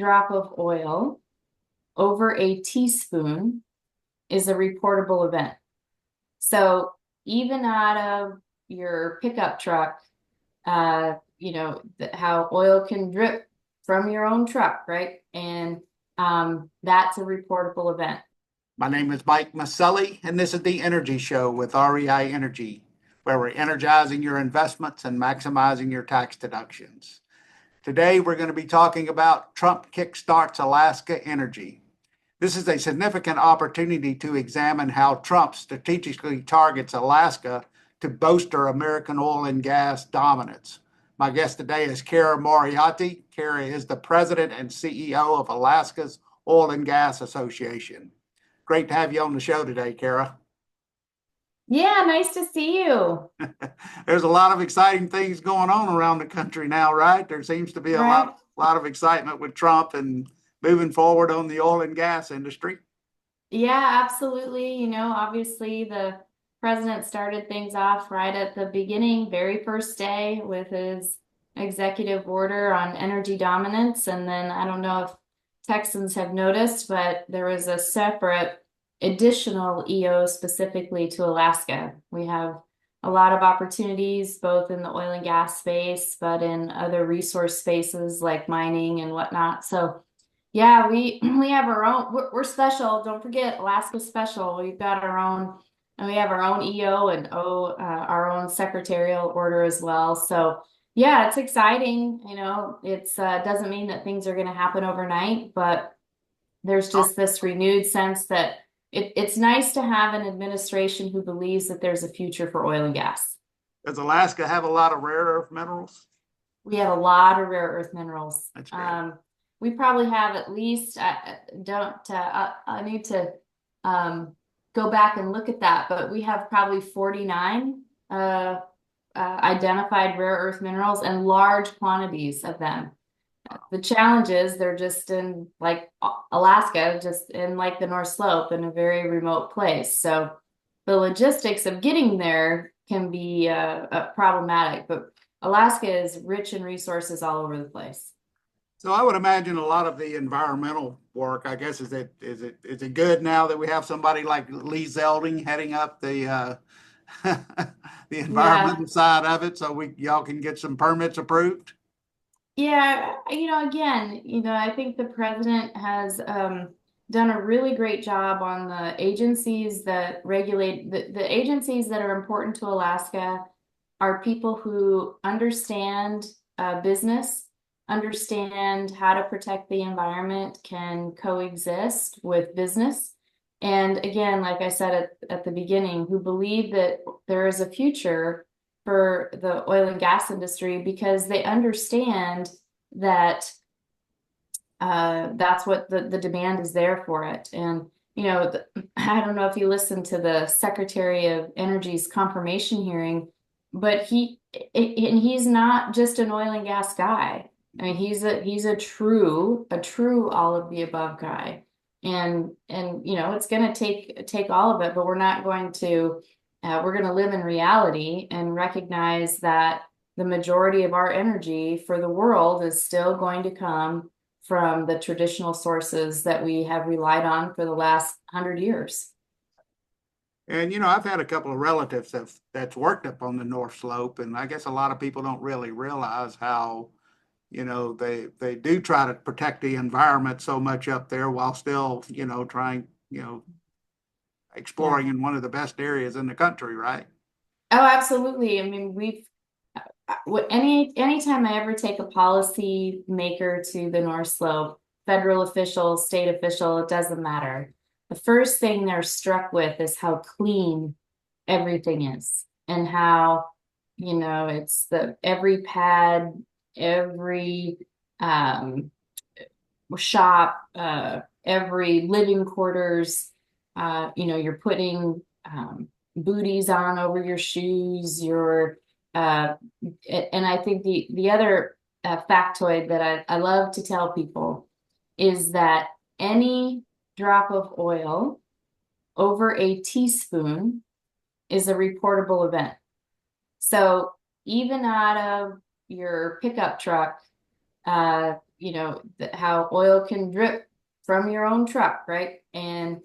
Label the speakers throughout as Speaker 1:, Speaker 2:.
Speaker 1: drop of oil over a teaspoon is a reportable event. So even out of your pickup truck, how oil can drip from your own truck, right? And that's a reportable event.
Speaker 2: My name is Mike Mauceli, and this is the Energy Show with REI Energy, where we're energizing your investments and maximizing your tax deductions. Today, we're going to be talking about Trump kickstarts Alaska energy. This is a significant opportunity to examine how Trump strategically targets Alaska to bolster American oil and gas dominance. My guest today is Kara Moriarty. Kara is the president and CEO of Alaska's Oil and Gas Association. Great to have you on the show today, Kara.
Speaker 1: Yeah, nice to see you.
Speaker 2: There's a lot of exciting things going on around the country now, right? There seems to be a
Speaker 1: Right.
Speaker 2: lot of excitement with Trump and moving forward on the oil and gas industry.
Speaker 1: Yeah, absolutely. Obviously the president started things off right at the beginning, very first day with his executive order on energy dominance. And then I don't know if Texans have noticed, but there was a separate additional EO specifically to Alaska. We have a lot of opportunities both in the oil and gas space, but in other resource spaces like mining and whatnot. So yeah, we have our own. We're special. Don't forget, Alaska's special. We've got our own, and we have our own EO and our own secretarial order as well. So yeah, it's exciting. It's doesn't mean that things are going to happen overnight, but there's just this renewed sense that it's nice to have an administration who believes that there's a future for oil and gas.
Speaker 2: Does Alaska have a lot of rare earth minerals?
Speaker 1: We have a lot of rare earth minerals.
Speaker 2: That's great.
Speaker 1: We probably have at least, I need to go back and look at that, but we have probably 49 identified rare earth minerals and large quantities of them. The challenge is they're just in like Alaska, just in like the North Slope in a very remote place. So the logistics of getting there can be problematic, but Alaska is rich in resources all over the place.
Speaker 2: So I would imagine a lot of the environmental work, I guess, is it good now that we have somebody like Lee Zeldin heading up the the
Speaker 1: Yeah.
Speaker 2: environmental side of it, so we y'all can get some permits approved?
Speaker 1: Yeah, again, I think the president has done a really great job on the agencies that regulate the agencies that are important to Alaska are people who understand business, understand how to protect the environment, can coexist with business. And again, like I said at the beginning, who believe that there is a future for the oil and gas industry because they understand that that's what the demand is there for it. And, I don't know if you listened to the Secretary of Energy's confirmation hearing, but he's not just an oil and gas guy. I mean, he's a true all of the above guy. And it's going to take all of it, but we're not going to we're going to live in reality and recognize that the majority of our energy for the world is still going to come from the traditional sources that we have relied on for the last 100 years.
Speaker 2: And I've had a couple of relatives that's worked up on the North Slope, and I guess a lot of people don't really realize how, they do try to protect the environment so much up there while still, trying,
Speaker 1: Yeah.
Speaker 2: exploring in one of the best areas in the country, right?
Speaker 1: Oh, absolutely. I mean, anytime I ever take a policy maker to the North Slope, federal official, state official, it doesn't matter. The first thing they're struck with is how clean everything is and how, it's every pad, every shop, every living quarters, you're putting booties on over your shoes, and I think the other factoid that I love to tell people is that any drop of oil over a teaspoon is a reportable event. So even out of your pickup truck, how oil can drip from your own truck, right? And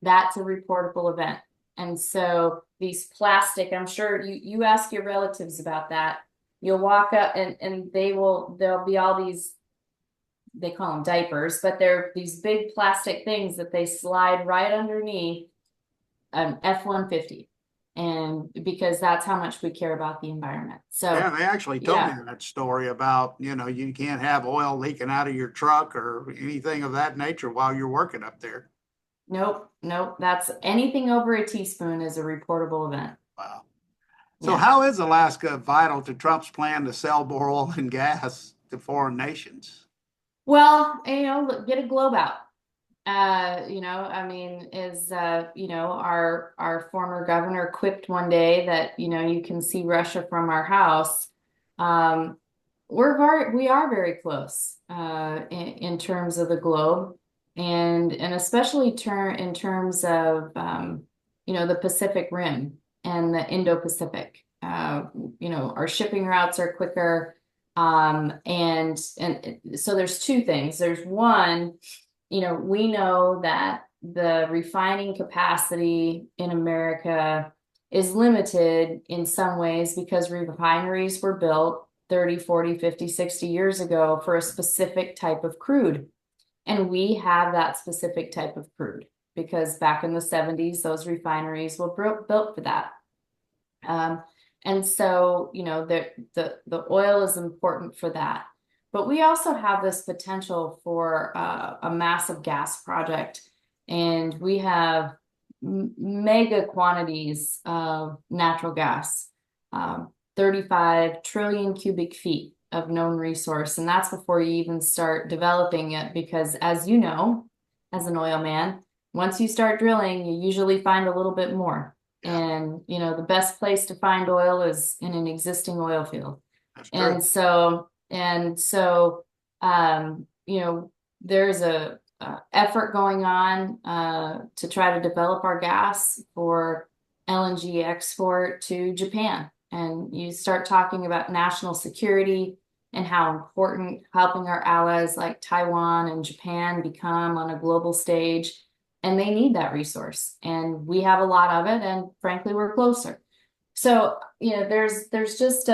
Speaker 1: that's a reportable event. And so these plastic, I'm sure you ask your relatives about that. You'll walk up and there'll be all these, they call them diapers, but they're these big plastic things that they slide right underneath an F-150. And because that's how much we care about the environment.
Speaker 2: Yeah,
Speaker 1: So
Speaker 2: they actually told me
Speaker 1: yeah,
Speaker 2: that story about, you can't have oil leaking out of your truck or anything of that nature while you're working up there.
Speaker 1: nope, nope. That's anything over a teaspoon is a reportable event.
Speaker 2: Wow. So
Speaker 1: Yeah.
Speaker 2: how is Alaska vital to Trump's plan to sell more oil and gas to foreign nations?
Speaker 1: Well, get a globe out. I mean, is our former governor quipped one day that, you can see Russia from our house. Um, we are very close in terms of the globe, and especially in terms of the Pacific Rim and the Indo-Pacific. Our shipping routes are quicker. And so there's two things. There's one, we know that the refining capacity in America is limited in some ways because refineries were built 30, 40, 50, 60 years ago for a specific type of crude. And we have that specific type of crude because back in the 70s, those refineries were built for that. Um, and so, the oil is important for that. But we also have this potential for a massive gas project, and we have mega quantities of natural gas, 35 trillion cubic feet of known resource. And that's before you even start developing it, because as you know, as an oil man, once you start drilling, you usually find a little bit more.
Speaker 2: Yeah,
Speaker 1: And, the best place to find oil is in an existing oil field.
Speaker 2: that's true.
Speaker 1: And so, there's a effort going on to try to develop our gas for LNG export to Japan. And you start talking about national security and how important helping our allies like Taiwan and Japan become on a global stage. And they need that resource. And we have a lot of it. And frankly, we're closer. So, there's just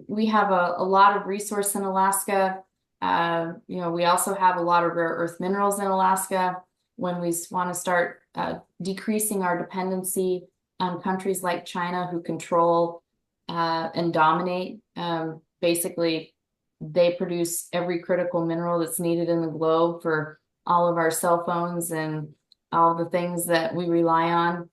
Speaker 1: we have a lot of resource in Alaska. We also have a lot of rare earth minerals in Alaska. When we want to start decreasing our dependency on countries like China who control and dominate, basically, they produce every critical mineral that's needed in the globe for all of our cell phones and all the things that we rely on.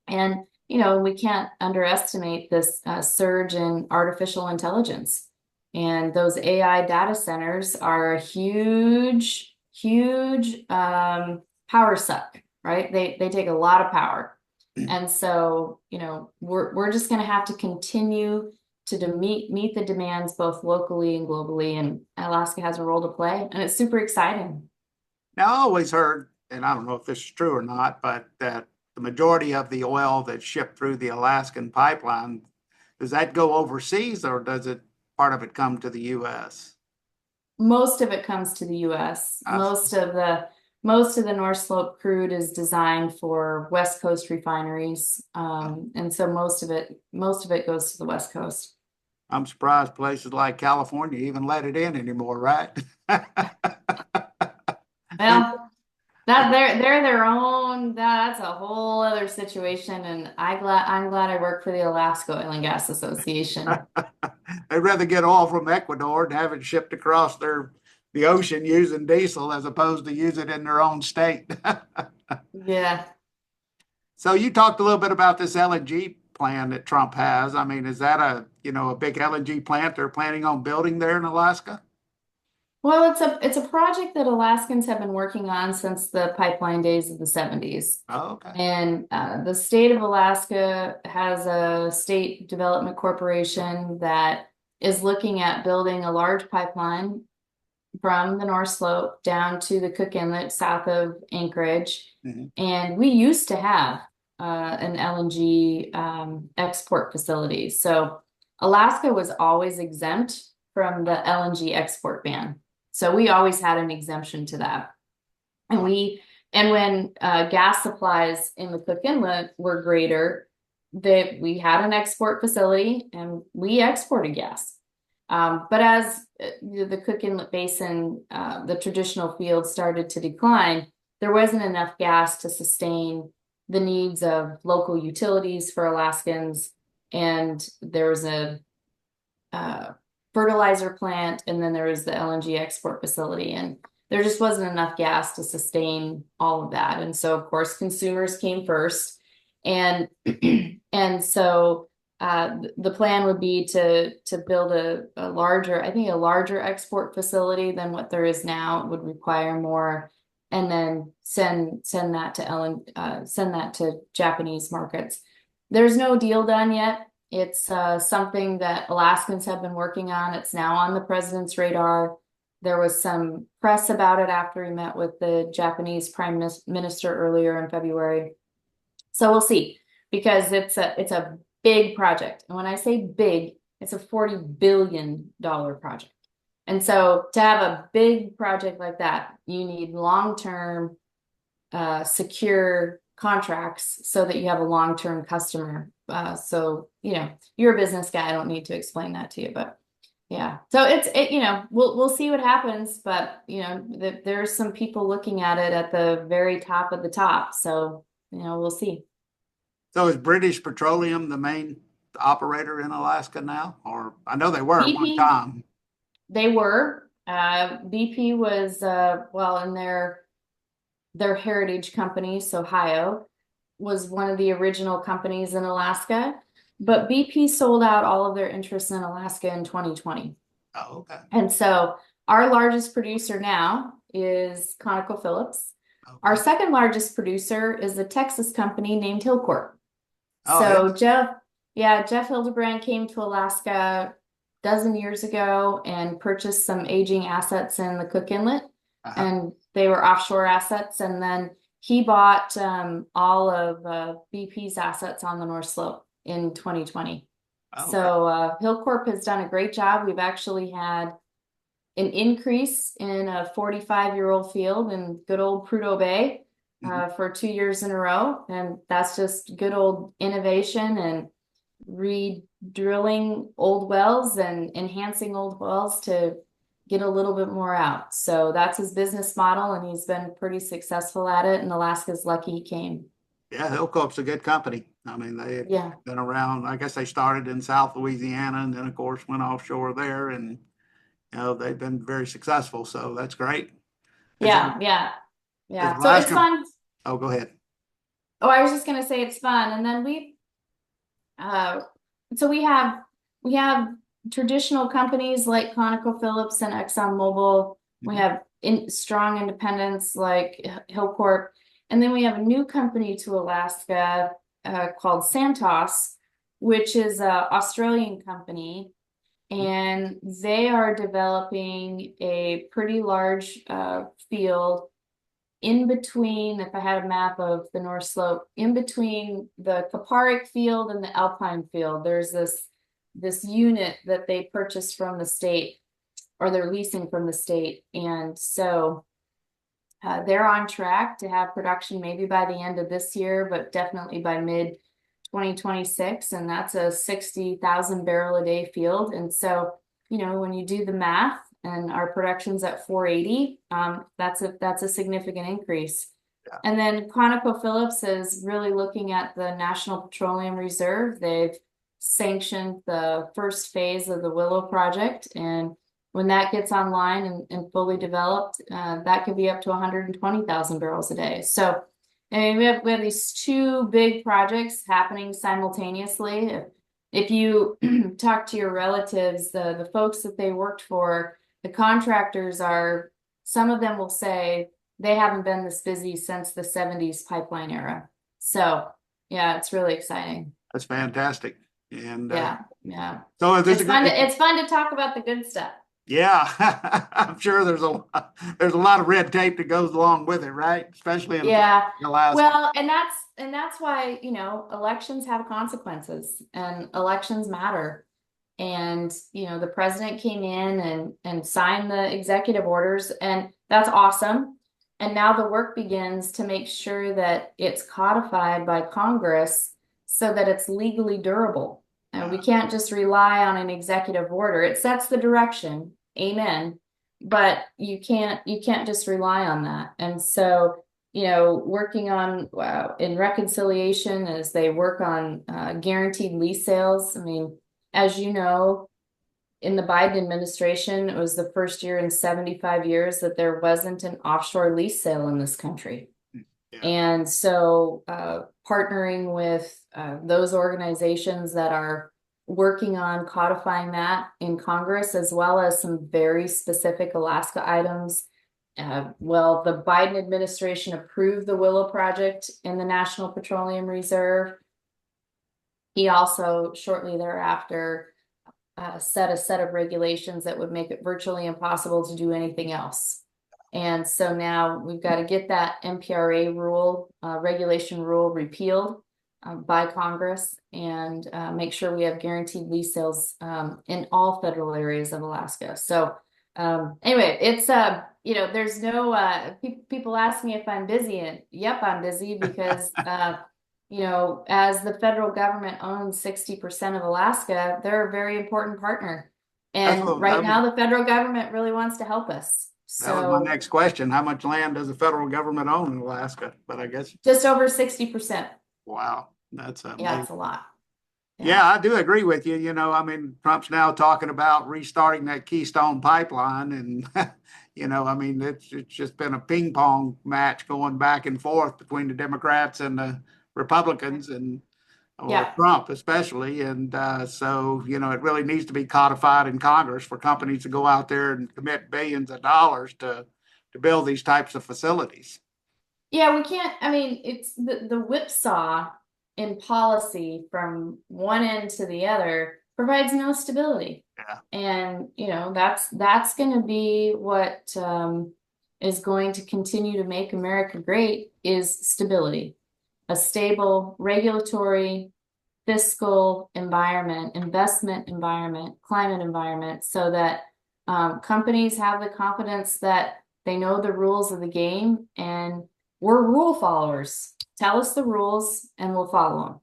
Speaker 1: And, we can't underestimate this surge in artificial intelligence. And those AI data centers are a huge, huge power suck, right? They take a lot of power. And so, we're just going to have to continue to meet the demands both locally and globally. And Alaska has a role to play, and it's super exciting.
Speaker 2: Now, I always heard, and I don't know if this is true or not, but that the majority of the oil that's shipped through the Alaskan pipeline, does that go overseas or does it part of it come to the US?
Speaker 1: Most of it comes to the US.
Speaker 2: I see.
Speaker 1: Most of the North Slope crude is designed for West Coast refineries. And so most of it goes to the West Coast.
Speaker 2: I'm surprised places like California even let it in anymore, right?
Speaker 1: Well, that they're their own, that's a whole other situation. And I'm glad I work for the Alaska Oil and Gas Association.
Speaker 2: They'd rather get oil from Ecuador and have it shipped across the ocean using diesel as opposed to use it in their own state.
Speaker 1: Yeah.
Speaker 2: So you talked a little bit about this LNG plan that Trump has. I mean, is that a big LNG plant they're planning on building there in Alaska?
Speaker 1: Well, it's a project that Alaskans have been working on since the pipeline days of the 70s.
Speaker 2: Oh, okay.
Speaker 1: And the state of Alaska has a state development corporation that is looking at building a large pipeline from the North Slope down to the Cook Inlet south of Anchorage.
Speaker 2: Mhm.
Speaker 1: And we used to have an LNG export facility. So Alaska was always exempt from the LNG export ban. So we always had an exemption to that. And when gas supplies in the Cook Inlet were greater, that we had an export facility and we exported gas. But as the Cook Inlet Basin, the traditional fields started to decline, there wasn't enough gas to sustain the needs of local utilities for Alaskans. And there was a fertilizer plant, and then there was the LNG export facility. And there just wasn't enough gas to sustain all of that. And so, of course, consumers came first. And and so the plan would be to build a larger, I think a larger export facility than what there is now. It would require more, and then send that to send that to Japanese markets. There's no deal done yet. It's something that Alaskans have been working on. It's now on the president's radar. There was some press about it after he met with the Japanese Prime Minister earlier in February. So we'll see, because it's a big project. And when I say big, it's a $40 billion project. And so to have a big project like that, you need long-term, secure contracts so that you have a long-term customer. So, you're a business guy. I don't need to explain that to you, but yeah. So we'll see what happens, but there's some people looking at it at the very top of the top. So, we'll see.
Speaker 2: So is British Petroleum the main operator in Alaska now? Or I know they were at one time.
Speaker 1: They were. BP was in their heritage company, Ohio, was one of the original companies in Alaska, but BP sold out all of their interests in Alaska in 2020.
Speaker 2: Oh, okay.
Speaker 1: And so our largest producer now is ConocoPhillips. Okay. Our second largest producer is a Texas company named Hilcorp. Oh, so yeah. Jeff Hildebrand came to Alaska a dozen years ago and purchased some aging assets in the Cook Inlet. And they were offshore assets. And then he bought all of BP's assets on the North Slope in 2020. Okay. So Hilcorp has done a great job. We've actually had an increase in a 45-year-old field in good old Prudhoe Bay for 2 years in a row. And that's just good old innovation and re-drilling old wells and enhancing old wells to get a little bit more out. So that's his business model, and he's been pretty successful at it, and Alaska's lucky he came.
Speaker 2: Yeah, Hilcorp's a good company. I mean, they've been around. I guess they started in South Louisiana and then, of course, went offshore there, and they've been very successful. So that's great.
Speaker 1: Yeah. So it's fun.
Speaker 2: Oh, go ahead.
Speaker 1: Oh, I was just going to say it's fun. And then we have traditional companies like ConocoPhillips and ExxonMobil. We have strong independents like Hilcorp. And then we have a new company to Alaska called Santos, which is an Australian company. And they are developing a pretty large field in between, if I had a map of the North Slope, in between the Kaparic field and the Alpine field. There's this unit that they purchased from the state, or they're leasing from the state. And so they're on track to have production maybe by the end of this year, but definitely by mid 2026. And that's a 60,000 barrel a day field. And so, when you do the math and our production's at 480, that's a significant increase. Yeah. And then ConocoPhillips is really looking at the National Petroleum Reserve. They've sanctioned the first phase of the Willow project, and when that gets online and fully developed, that could be up to 120,000 barrels a day. So, I mean, we have these two big projects happening simultaneously. If you talk to your relatives, the folks that they worked for, the contractors some of them will say they haven't been this busy since the 70s pipeline era. So, yeah, it's really exciting.
Speaker 2: That's fantastic. And
Speaker 1: yeah.
Speaker 2: So
Speaker 1: it's fun to talk about the good stuff.
Speaker 2: Yeah, I'm sure there's a lot of red tape that goes along with it, right? Especially in Alaska.
Speaker 1: Well, and that's why elections have consequences and elections matter. And, the president came in and signed the executive orders, and that's awesome. And now the work begins to make sure that it's codified by Congress so that it's legally durable. And we can't just rely on an executive order. It sets the direction. Amen. But you can't just rely on that. And so, working on in reconciliation as they work on guaranteed lease sales. I mean, as you know, in the Biden administration, it was the first year in 75 years that there wasn't an offshore lease sale in this country.
Speaker 2: Yeah.
Speaker 1: And so partnering with those organizations that are working on codifying that in Congress, as well as some very specific Alaska items. Well, the Biden administration approved the Willow Project in the National Petroleum Reserve. He also, shortly thereafter, set a set of regulations that would make it virtually impossible to do anything else. And so now we've got to get that MPRA rule, regulation rule repealed by Congress, and make sure we have guaranteed lease sales in all federal areas of Alaska. So anyway, it's there's no people ask me if I'm busy, and yep, I'm busy because as the federal government owns 60% of Alaska, they're a very important partner. And right now, the federal government really wants to help us.
Speaker 2: That was my next question. How much land does the federal government own in Alaska? But I guess
Speaker 1: just over 60%.
Speaker 2: Wow, that's amazing.
Speaker 1: Yeah, it's a lot.
Speaker 2: Yeah, I do agree with you. I mean, Trump's now talking about restarting that Keystone pipeline, and it's just been a ping pong match going back and forth between the Democrats and the Republicans, and Trump especially. And so it really needs to be codified in Congress for companies to go out there and commit billions of dollars to build these types of facilities.
Speaker 1: Yeah, we can't. I mean, it's the whipsaw in policy from one end to the other provides no stability.
Speaker 2: Yeah.
Speaker 1: And that's going to be what is going to continue to make America great is stability, a stable regulatory, fiscal environment, investment environment, climate environment, so that companies have the confidence that they know the rules of the game, and we're rule followers. Tell us the rules and we'll follow them.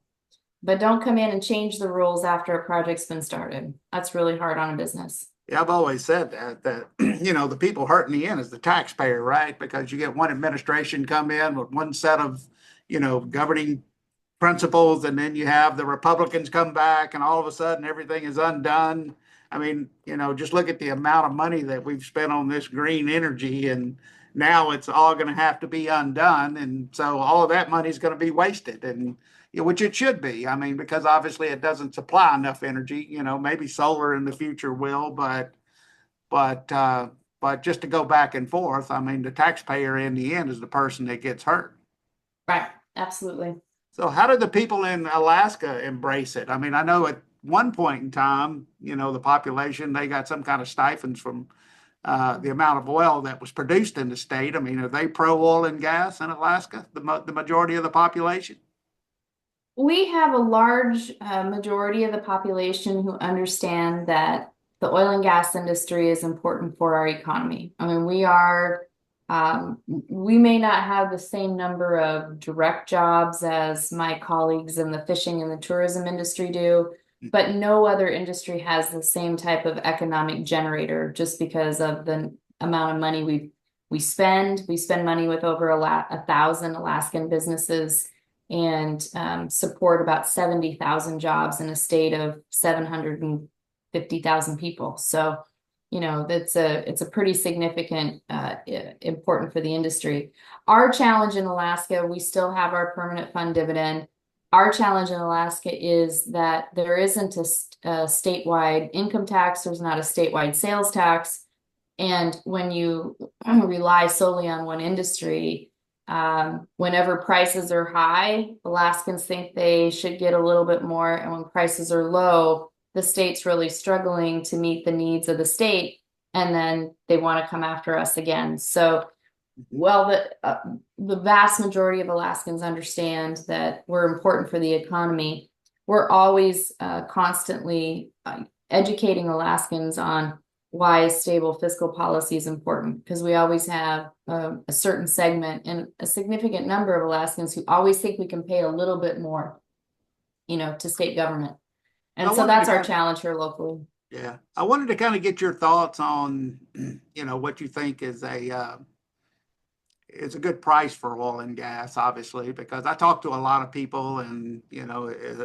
Speaker 1: But don't come in and change the rules after a project's been started. That's really hard on a business.
Speaker 2: Yeah, I've always said that the people hurt in the end is the taxpayer, right? Because you get one administration come in with one set of, governing principles, and then you have the Republicans come back, and all of a sudden everything is undone. I mean, just look at the amount of money that we've spent on this green energy, and now it's all going to have to be undone. And so all of that money is going to be wasted, and which it should be. I mean, because obviously it doesn't supply enough energy. Maybe solar in the future will, but just to go back and forth, I mean, the taxpayer in the end is the person that gets hurt.
Speaker 1: Right. Absolutely.
Speaker 2: So how did the people in Alaska embrace it? I mean, I know at one point in time, the population, they got some kind of stipends from the amount of oil that was produced in the state. I mean, are they pro oil and gas in Alaska, the majority of the population?
Speaker 1: We have a large majority of the population who understand that the oil and gas industry is important for our economy. I mean, we may not have the same number of direct jobs as my colleagues in the fishing and the tourism industry do, but no other industry has the same type of economic generator just because of the amount of money we spend. We spend money with over 1,000 Alaskan businesses and support about 70,000 jobs in a state of 750,000 people. So it's a pretty significant, important for the industry. Our challenge in Alaska, we still have our permanent fund dividend. Our challenge in Alaska is that there isn't a statewide income tax. There's not a statewide sales tax. And when you rely solely on one industry, whenever prices are high, Alaskans think they should get a little bit more. And when prices are low, the state's really struggling to meet the needs of the state, and then they want to come after us again. So, the vast majority of Alaskans understand that we're important for the economy. We're always constantly educating Alaskans on why stable fiscal policy is important, because we always have a certain segment and a significant number of Alaskans who always think we can pay a little bit more, to state government.
Speaker 2: I
Speaker 1: And so
Speaker 2: wanted to
Speaker 1: that's our
Speaker 2: kind of,
Speaker 1: challenge here locally.
Speaker 2: yeah, I wanted to kind of get your thoughts on, what you think is a good price for oil and gas, obviously, because I talk to a lot of people and,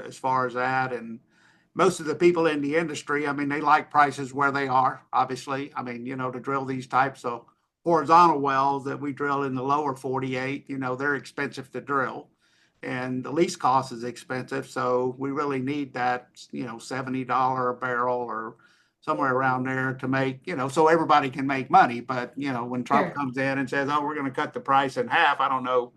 Speaker 2: as far as that, and most of the people in the industry, I mean, they like prices where they are, obviously. I mean, to drill these types of horizontal wells that we drill in the lower 48, they're expensive to drill and the lease cost is expensive. So we really need that, $70 a barrel or somewhere around there to make, so everybody can make money. But, when Trump
Speaker 1: Sure.
Speaker 2: comes in and says, oh, we're going to cut the price in half, I don't know.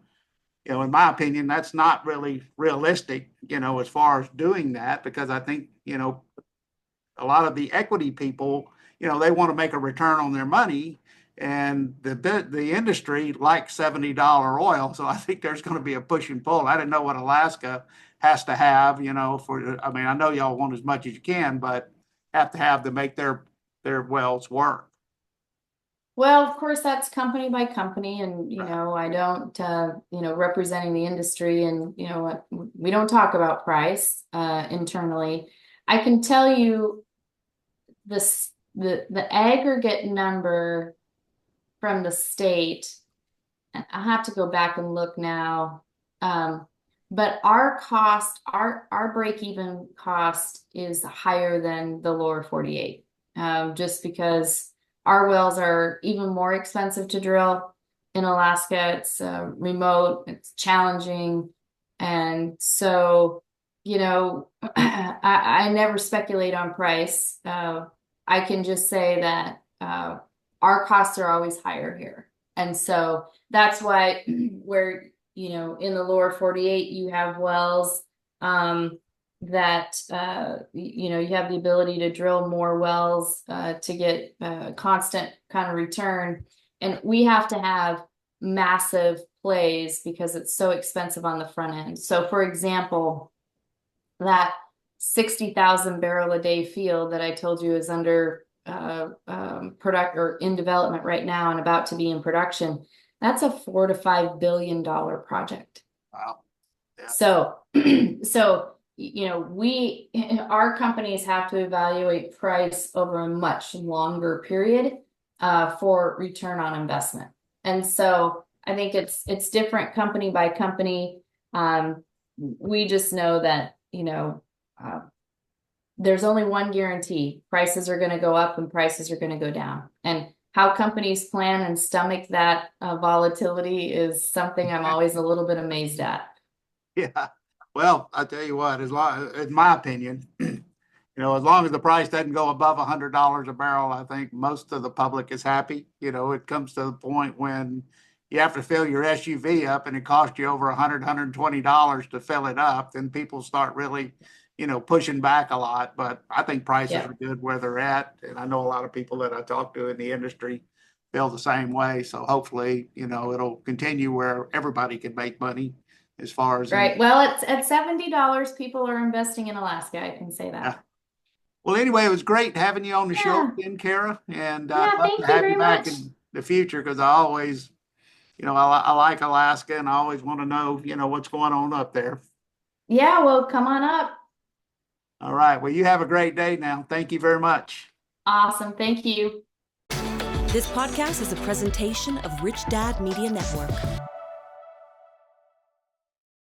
Speaker 2: In my opinion, that's not really realistic, as far as doing that, because I think, a lot of the equity people, they want to make a return on their money. And the industry likes $70 oil. So I think there's going to be a push and pull. I didn't know what Alaska has to have, I mean, I know y'all want as much as you can, but have to have to make their wells work.
Speaker 1: Well, of course, that's company by company, and I don't, representing the industry, and we don't talk about price internally. I can tell you the aggregate number from the state, and I have to go back and look now. But our cost, our break-even cost is higher than the lower 48, just because our wells are even more expensive to drill in Alaska. It's remote, it's challenging. And so, I never speculate on price. I can just say that our costs are always higher here. And so that's why where, in the lower 48, you have wells that, you have the ability to drill more wells to get constant kind of return. And we have to have massive plays because it's so expensive on the front end. So for example, that 60,000 barrel a day field that I told you is under product or in development right now and about to be in production, that's a $4 to $5 billion project.
Speaker 2: Wow. Yeah.
Speaker 1: So, our companies have to evaluate price over a much longer period for return on investment. And so I think it's different company by company. We just know that, there's only one guarantee: prices are going to go up and prices are going to go down. And how companies plan and stomach that volatility is something I'm always a little bit amazed at.
Speaker 2: Yeah. Well, I tell you what, in my opinion, as long as the price doesn't go above $100 a barrel, I think most of the public is happy. It comes to the point when you have to fill your SUV up and it costs you over $120 to fill it up, then people start really, pushing back a lot. But I think prices are good where they're at. And I know a lot of people that I talk to in the industry feel the same way. So hopefully, it'll continue where everybody can make money as far as.
Speaker 1: Right. Well, it's at $70, people are investing in Alaska. I can say that.
Speaker 2: Yeah. Well, anyway, it was great having you on the show again, Kara. And I'd love
Speaker 1: thank
Speaker 2: to
Speaker 1: you
Speaker 2: have
Speaker 1: very
Speaker 2: you back
Speaker 1: much.
Speaker 2: in the future because I always, I like Alaska and I always want to know, what's going on up there.
Speaker 1: Yeah, well, come on up.
Speaker 2: All right. Well, you have a great day now. Thank you very much.
Speaker 1: Awesome. Thank you.
Speaker 3: This podcast is a presentation of Rich Dad Media Network.